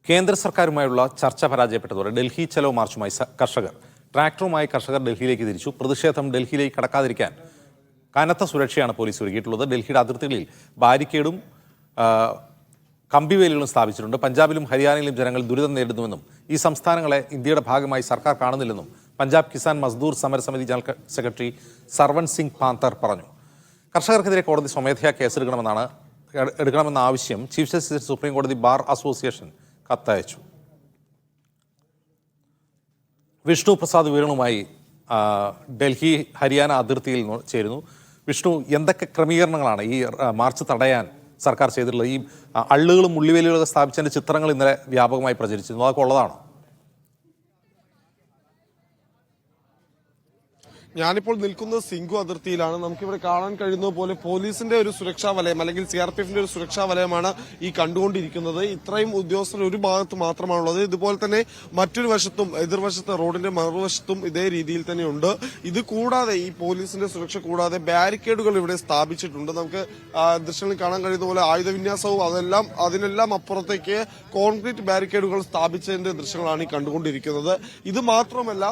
കേന്ദ്ര സർക്കാരുമായുള്ള ചർച്ച പരാജയപ്പെട്ടതോടെ ഡൽഹി ചലോ മാർച്ചുമായി കർഷകർ. ട്രാക്ടറുമായി കർഷകർ ഡൽഹിയിലേക്ക് തിരിച്ചു. പ്രതിഷേധം ഡൽഹിയിലേക്ക് കടക്കാതിരിക്കാൻ കനത്ത സുരക്ഷയാണ് പോലീസ് ഒരുക്കിയിട്ടുള്ളത്. ഡൽഹിയുടെ അതിർത്തികളിൽ ബാരിക്കേഡും കമ്പിവേലികളും സ്ഥാപിച്ചിട്ടുണ്ട്. പഞ്ചാബിലും ഹരിയാനയിലും ജനങ്ങൾ ദുരിതം നേരിടുന്നുവെന്നും ഈ സംസ്ഥാനങ്ങളെ ഇന്ത്യയുടെ ഭാഗമായി സർക്കാർ കാണുന്നില്ലെന്നും പഞ്ചാബ് കിസാൻ മസ്ദൂർ സമരസമിതി ജനറൽ സെക്രട്ടറി സർവൺ സിംഗ് പാന്തർ പറഞ്ഞു. കർഷകർക്കെതിരെ കോടതി സ്വമേധയാ കേസെടുക്കണമെന്ന ആവശ്യം ചീഫ് ജസ്റ്റിസ് സുപ്രീം കോടതി ബാർ അസോസിയേഷൻ കത്തയച്ചു. വിഷ്ണു പ്രസാദ് വിവരങ്ങളുമായി ഡൽഹി ഹരിയാന അതിർത്തിയിൽ ചേരുന്നു. വിഷ്ണു, എന്തൊക്കെ ക്രമീകരണങ്ങളാണ് ഈ മാർച്ച് തടയാൻ സർക്കാർ ചെയ്തിട്ടുള്ളത്? ഈ അള്ളുകളും മുള്ളിവേലികളൊക്കെ സ്ഥാപിച്ചതിൻ്റെ ചിത്രങ്ങൾ ഇന്നലെ വ്യാപകമായി പ്രചരിച്ചിരുന്നു, അതൊക്കെ ഉള്ളതാണോ? ഞാനിപ്പോൾ നിൽക്കുന്നത് സിംഗു അതിർത്തിയിലാണ്. നമുക്കിവിടെ കാണാൻ കഴിയുന്നത് പോലെ പോലീസിന്റെ ഒരു സുരക്ഷാ വലയം അല്ലെങ്കിൽ CRPFന്റെ ഒരു സുരക്ഷാ വലയമാണ് ഈ കണ്ടുകൊണ്ടിരിക്കുന്നത്. ഇത്രയും ഉദ്യോഗസ്ഥർ ഒരു ഭാഗത്ത് മാത്രമാണുള്ളത്. ഇതുപോലെ തന്നെ മറ്റൊരു വശത്തും എതിർവശത്ത് റോഡിന്റെ മറുവശത്തും ഇതേ രീതിയിൽ തന്നെയുണ്ട്. ഇത് കൂടാതെ ഈ പോലീസിന്റെ സുരക്ഷ കൂടാതെ ബാരിക്കേഡുകൾ ഇവിടെ സ്ഥാപിച്ചിട്ടുണ്ട്. നമുക്ക് ദൃശ്യങ്ങളിൽ കാണാൻ കഴിയുന്ന പോലെ ആയുധവിന്യാസവും അതിനെല്ലാം അപ്പുറത്തേക്ക് കോൺക്രീറ്റ് ബാരിക്കേഡുകൾ സ്ഥാപിച്ചതിന്റെ ദൃശ്യങ്ങളാണ് ഈ കണ്ടുകൊണ്ടിരിക്കുന്നത്. ഇത് മാത്രമല്ല,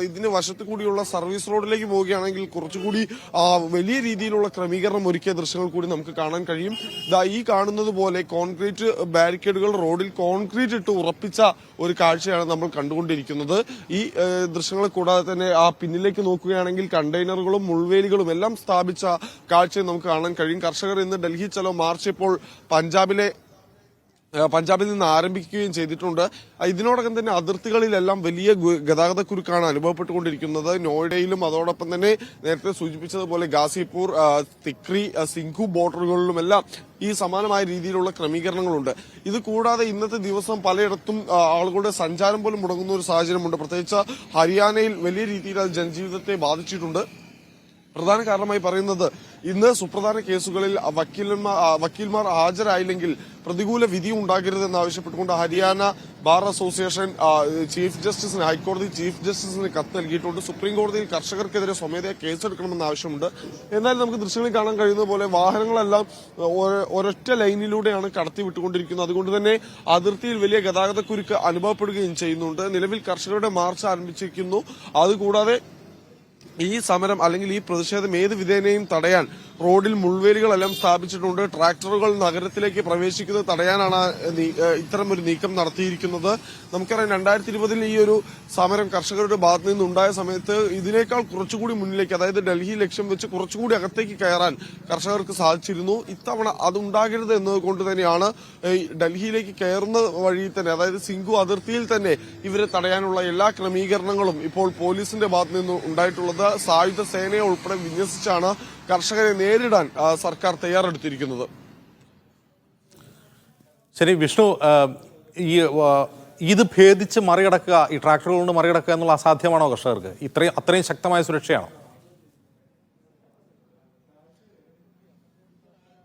ഇതിന് വശത്തു കൂടിയുള്ള സർവീസ് റോഡിലേക്ക് പോവുകയാണെങ്കിൽ കുറച്ചുകൂടി വലിയ രീതിയിലുള്ള ക്രമീകരണം ഒരുക്കിയ ദൃശ്യങ്ങൾ കൂടി നമുക്ക് കാണാൻ കഴിയും. ഈ കാണുന്നത് പോലെ കോൺക്രീറ്റ് ബാരിക്കേഡുകൾ റോഡിൽ കോൺക്രീറ്റ് ഇട്ട് ഉറപ്പിച്ച ഒരു കാഴ്ചയാണ് നമ്മൾ കണ്ടുകൊണ്ടിരിക്കുന്നത്. ഈ ദൃശ്യങ്ങൾ കൂടാതെ തന്നെ പിന്നിലേക്ക് നോക്കുകയാണെങ്കിൽ കണ്ടെയ്നറുകളും മുൾവേലികളും എല്ലാം സ്ഥാപിച്ച കാഴ്ച നമുക്ക് കാണാൻ കഴിയും. കർഷകർ ഇന്ന് ഡൽഹി ചലോ മാർച്ച് ഇപ്പോൾ പഞ്ചാബിൽ നിന്ന് ആരംഭിക്കുകയും ചെയ്തിട്ടുണ്ട്. ഇതിനോടകം തന്നെ അതിർത്തികളിലെല്ലാം വലിയ ഗതാഗതക്കുരുക്കാണ് അനുഭവപ്പെട്ടുകൊണ്ടിരിക്കുന്നത്. നോയിഡയിലും അതോടൊപ്പം തന്നെ നേരത്തെ സൂചിപ്പിച്ചതുപോലെ ഗാസിപൂർ, തിക്രി, സിംഘു ബോർഡറുകളിലുമെല്ലാം ഈ സമാനമായ രീതിയിലുള്ള ക്രമീകരണങ്ങളുണ്ട്. ഇത് കൂടാതെ ഇന്നത്തെ ദിവസം പലയിടത്തും ആളുകളുടെ സഞ്ചാരം പോലും മുടങ്ങുന്ന ഒരു സാഹചര്യമുണ്ട്. പ്രത്യേകിച്ച് ഹരിയാനയിൽ വലിയ രീതിയിൽ അത് ജനജീവിതത്തെ ബാധിച്ചിട്ടുണ്ട്. പ്രധാന കാരണമായി പറയുന്നത് ഇന്ന് സുപ്രധാന കേസുകളിൽ വക്കീൽമാർ ഹാജരായില്ലെങ്കിൽ പ്രതികൂല വിധി ഉണ്ടാകരുതെന്ന് ആവശ്യപ്പെട്ടുകൊണ്ട് ഹരിയാന ബാർ അസോസിയേഷൻ ഹൈക്കോടതി ചീഫ് ജസ്റ്റിസിന് കത്ത് നൽകിയിട്ടുണ്ട്. സുപ്രീം കോടതിയിൽ കർഷകർക്കെതിരെ സ്വമേധയാ കേസെടുക്കണമെന്ന ആവശ്യമുണ്ട്. എന്നാൽ നമുക്ക് ദൃശ്യങ്ങളിൽ കാണാൻ കഴിയുന്നത് പോലെ വാഹനങ്ങളെല്ലാം ഒരൊറ്റ ലൈനിലൂടെയാണ് കടത്തിവിട്ടുകൊണ്ടിരിക്കുന്നത്. അതുകൊണ്ട് തന്നെ അതിർത്തിയിൽ വലിയ ഗതാഗതക്കുരുക്ക് അനുഭവപ്പെടുകയും ചെയ്യുന്നുണ്ട്. നിലവിൽ കർഷകരുടെ മാർച്ച് ആരംഭിച്ചിരിക്കുന്നു. അതുകൂടാതെ ഈ സമരം അല്ലെങ്കിൽ ഈ പ്രതിഷേധം ഏത് വിധേനയും തടയാൻ റോഡിൽ മുൾവേലികളെല്ലാം സ്ഥാപിച്ചിട്ടുണ്ട്. ട്രാക്ടറുകൾ നഗരത്തിലേക്ക് പ്രവേശിക്കുന്നത് തടയാനാണ് ഇത്തരമൊരു നീക്കം നടത്തിയിരിക്കുന്നത്. നമുക്കറിയാം 2020 ഈ ഒരു സമരം കർഷകരുടെ ഭാഗത്തു നിന്നുണ്ടായ സമയത്ത് ഇതിനേക്കാൾ കുറച്ചുകൂടി മുന്നിലേക്ക്, അതായത് ഡൽഹി ലക്ഷ്യം വെച്ച് കുറച്ചുകൂടി അകത്തേക്ക് കയറാൻ കർഷകർക്ക് സാധിച്ചിരുന്നു. ഇത്തവണ അതുണ്ടാകരുത് എന്നതുകൊണ്ട് തന്നെയാണ് ഡൽഹിയിലേക്ക് കയറുന്ന വഴി തന്നെ, അതായത് സിംഘു അതിർത്തിയിൽ തന്നെ ഇവരെ തടയാനുള്ള എല്ലാ ക്രമീകരണങ്ങളും ഇപ്പോൾ പോലീസിന്റെ ഭാഗത്തു നിന്ന് ഉണ്ടായിട്ടുള്ളത്. സായുധ സേനയെ ഉൾപ്പെടെ വിന്യസിച്ചാണ് കർഷകരെ നേരിടാൻ സർക്കാർ തയ്യാറെടുത്തിരിക്കുന്നത്. ശരി വിഷ്ണു, ഇത് ഭേദിച്ച് മറികടക്കുക, ഈ ട്രാക്ടറുകൾ കൊണ്ട് മറികടക്കുക എന്നുള്ള അസാധ്യമാണോ കർഷകർക്ക്? അത്രയും ശക്തമായ സുരക്ഷയാണോ?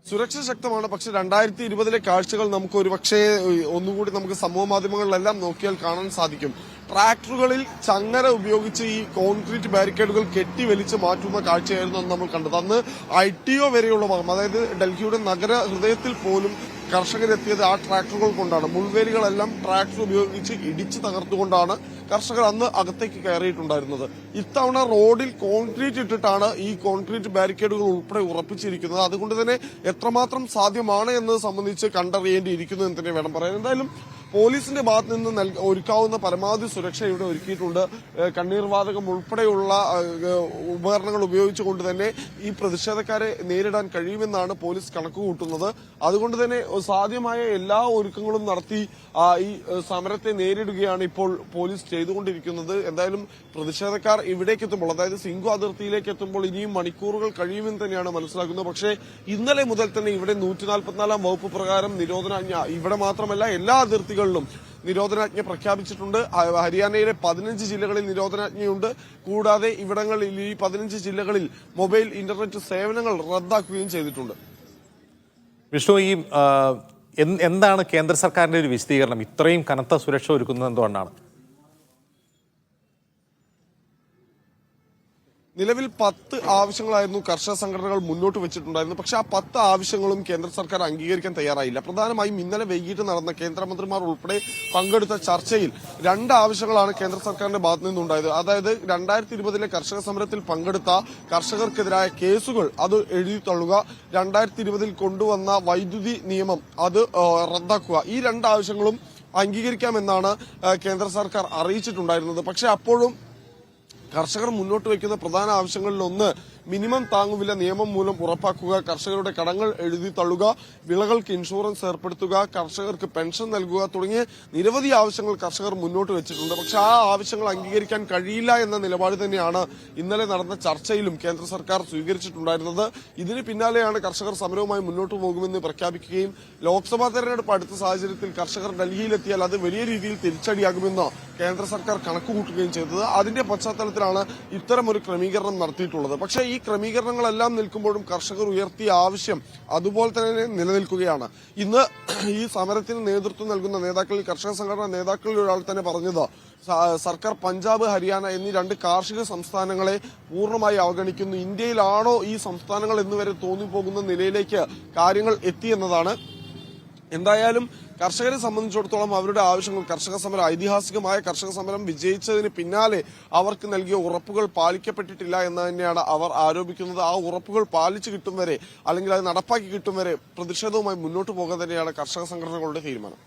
സുരക്ഷ ശക്തമാണ്. പക്ഷെ 2020 കാഴ്ചകൾ നമുക്ക് ഒരുപക്ഷെ ഒന്നുകൂടി നമുക്ക് സമൂഹ മാധ്യമങ്ങളിലെല്ലാം നോക്കിയാൽ കാണാൻ സാധിക്കും. ട്രാക്ടറുകളിൽ ചങ്ങല ഉപയോഗിച്ച് ഈ കോൺക്രീറ്റ് ബാരിക്കേഡുകൾ കെട്ടിവലിച്ച് മാറ്റുന്ന കാഴ്ചയായിരുന്നു അന്ന് നമ്മൾ കണ്ടത്. അന്ന് ITO വരെയുള്ള ഭാഗം, അതായത് ഡൽഹിയുടെ നഗര ഹൃദയത്തിൽ പോലും കർഷകരെത്തിയത് ആ ട്രാക്ടറുകൾ കൊണ്ടാണ്. മുൾവേലികളെല്ലാം ട്രാക്ടർ ഉപയോഗിച്ച് ഇടിച്ചു തകർത്തുകൊണ്ടാണ് കർഷകർ അന്ന് അകത്തേക്ക് കയറിയിട്ടുണ്ടായിരുന്നത്. ഇത്തവണ റോഡിൽ കോൺക്രീറ്റ് ഇട്ടിട്ടാണ് ഈ കോൺക്രീറ്റ് ബാരിക്കേഡുകൾ ഉൾപ്പെടെ ഉറപ്പിച്ചിരിക്കുന്നത്. അതുകൊണ്ട് തന്നെ എത്രമാത്രം സാധ്യമാണ് എന്നത് സംബന്ധിച്ച് കണ്ടറിയേണ്ടിയിരിക്കുന്നു എന്ന് തന്നെ വേണം പറയാൻ. എന്തായാലും പോലീസിന്റെ ഭാഗത്ത് നിന്ന് ഒരുക്കാവുന്ന പരമാവധി സുരക്ഷ ഇവിടെ ഒരുക്കിയിട്ടുണ്ട്. കണ്ണീർ വാതകം ഉൾപ്പെടെയുള്ള ഉപകരണങ്ങൾ ഉപയോഗിച്ചുകൊണ്ട് തന്നെ ഈ പ്രതിഷേധക്കാരെ നേരിടാൻ കഴിയുമെന്നാണ് പോലീസ് കണക്കുകൂട്ടുന്നത്. അതുകൊണ്ട് തന്നെ സാധ്യമായ എല്ലാ ഒരുക്കങ്ങളും നടത്തി ഈ സമരത്തെ നേരിടുകയാണ് ഇപ്പോൾ പോലീസ് ചെയ്തുകൊണ്ടിരിക്കുന്നത്. എന്തായാലും പ്രതിഷേധക്കാർ ഇവിടേക്ക് എത്തുമ്പോൾ, അതായത് സിംഘു അതിർത്തിയിലേക്ക് എത്തുമ്പോൾ ഇനിയും മണിക്കൂറുകൾ കഴിയുമെന്ന് തന്നെയാണ് മനസ്സിലാക്കുന്നത്. പക്ഷേ ഇന്നലെ മുതൽ തന്നെ ഇവിടെ 144 വകുപ്പ് പ്രകാരം നിരോധനാജ്ഞ, ഇവിടെ മാത്രമല്ല എല്ലാ അതിർത്തികളിലും നിരോധനാജ്ഞ പ്രഖ്യാപിച്ചിട്ടുണ്ട്. ഹരിയാനയിലെ 15 ജില്ലകളിൽ നിരോധനാജ്ഞയുണ്ട്. കൂടാതെ ഇവിടങ്ങളിൽ ഈ 15 ജില്ലകളിൽ മൊബൈൽ ഇന്റർനെറ്റ് സേവനങ്ങൾ റദ്ദാക്കുകയും ചെയ്തിട്ടുണ്ട്. വിഷ്ണു, ഈ എന്താണ് കേന്ദ്ര സർക്കാരിന്റെ ഒരു വിശദീകരണം? ഇത്രയും കനത്ത സുരക്ഷ ഒരുക്കുന്നത് എന്തുകൊണ്ടാണ്? നിലവിൽ 10 ആവശ്യങ്ങളായിരുന്നു കർഷക സംഘടനകൾ മുന്നോട്ട് വെച്ചിട്ടുണ്ടായിരുന്നു. പക്ഷേ ആ 10 ആവശ്യങ്ങളും കേന്ദ്ര സർക്കാർ അംഗീകരിക്കാൻ തയ്യാറായില്ല. പ്രധാനമായും ഇന്നലെ വൈകിട്ട് നടന്ന കേന്ദ്രമന്ത്രിമാർ ഉൾപ്പെടെ പങ്കെടുത്ത ചർച്ചയിൽ 2 ആവശ്യങ്ങളാണ് കേന്ദ്ര സർക്കാരിന്റെ ഭാഗത്തു നിന്നുണ്ടായത്. അതായത് 2020 കർഷക സമരത്തിൽ പങ്കെടുത്ത കർഷകർക്കെതിരായ കേസുകൾ അത് എഴുതി തള്ളുക, 2020 കൊണ്ടുവന്ന വൈദ്യുതി നിയമം അത് റദ്ദാക്കുക. ഈ 2 ആവശ്യങ്ങളും അംഗീകരിക്കാമെന്നാണ് കേന്ദ്ര സർക്കാർ അറിയിച്ചിട്ടുണ്ടായിരുന്നത്. പക്ഷേ അപ്പോഴും കർഷകർ മുന്നോട്ട് വയ്ക്കുന്ന പ്രധാന ആവശ്യങ്ങളിലൊന്ന് മിനിമം താങ്ങുവില നിയമം മൂലം ഉറപ്പാക്കുക, കർഷകരുടെ കടങ്ങൾ എഴുതി തള്ളുക, വിളകൾക്ക് ഇൻഷുറൻസ് ഏർപ്പെടുത്തുക, കർഷകർക്ക് പെൻഷൻ നൽകുക തുടങ്ങിയ നിരവധി ആവശ്യങ്ങൾ കർഷകർ മുന്നോട്ട് വെച്ചിട്ടുണ്ട്. പക്ഷെ ആ ആവശ്യങ്ങൾ അംഗീകരിക്കാൻ കഴിയില്ല എന്ന നിലപാട് തന്നെയാണ് ഇന്നലെ നടന്ന ചർച്ചയിലും കേന്ദ്ര സർക്കാർ സ്വീകരിച്ചിട്ടുണ്ടായിരുന്നത്. ഇതിന് പിന്നാലെയാണ് കർഷകർ സമരവുമായി മുന്നോട്ട് പോകുമെന്ന് പ്രഖ്യാപിക്കുകയും ലോക്സഭാ തെരഞ്ഞെടുപ്പ് അടുത്ത സാഹചര്യത്തിൽ കർഷകർ ഡൽഹിയിലെത്തിയാൽ അത് വലിയ രീതിയിൽ തിരിച്ചടിയാകുമെന്ന് കേന്ദ്ര സർക്കാർ കണക്കുകൂട്ടുകയും ചെയ്തത്. അതിന്റെ പശ്ചാത്തലത്തിലാണ് ഇത്തരമൊരു ക്രമീകരണം നടത്തിയിട്ടുള്ളത്. പക്ഷേ ഈ ക്രമീകരണങ്ങളെല്ലാം നിൽക്കുമ്പോഴും കർഷകർ ഉയർത്തിയ ആവശ്യം അതുപോലെ തന്നെ നിലനിൽക്കുകയാണ്. ഇന്ന് ഈ സമരത്തിന് നേതൃത്വം നൽകുന്ന നേതാക്കളിൽ കർഷക സംഘടനാ നേതാക്കളിൽ ഒരാൾ തന്നെ പറഞ്ഞത് സർക്കാർ പഞ്ചാബ്, ഹരിയാന എന്നീ 2 കാർഷിക സംസ്ഥാനങ്ങളെ പൂർണ്ണമായി അവഗണിക്കുന്നു. ഇന്ത്യയിലാണോ ഈ സംസ്ഥാനങ്ങൾ എന്നുവരെ തോന്നിപ്പോകുന്ന നിലയിലേക്ക് കാര്യങ്ങൾ എത്തിയെന്നതാണ്. എന്തായാലും കർഷകരെ സംബന്ധിച്ചിടത്തോളം അവരുടെ ആവശ്യങ്ങൾ, കർഷക സമരം, ഐതിഹാസികമായ കർഷക സമരം വിജയിച്ചതിന് പിന്നാലെ അവർക്ക് നൽകിയ ഉറപ്പുകൾ പാലിക്കപ്പെട്ടിട്ടില്ല എന്ന് തന്നെയാണ് അവർ ആരോപിക്കുന്നത്. ആ ഉറപ്പുകൾ പാലിച്ചു കിട്ടും വരെ, അല്ലെങ്കിൽ അത് നടപ്പാക്കി കിട്ടും വരെ പ്രതിഷേധവുമായി മുന്നോട്ട് പോകാൻ തന്നെയാണ് കർഷക സംഘടനകളുടെ തീരുമാനം.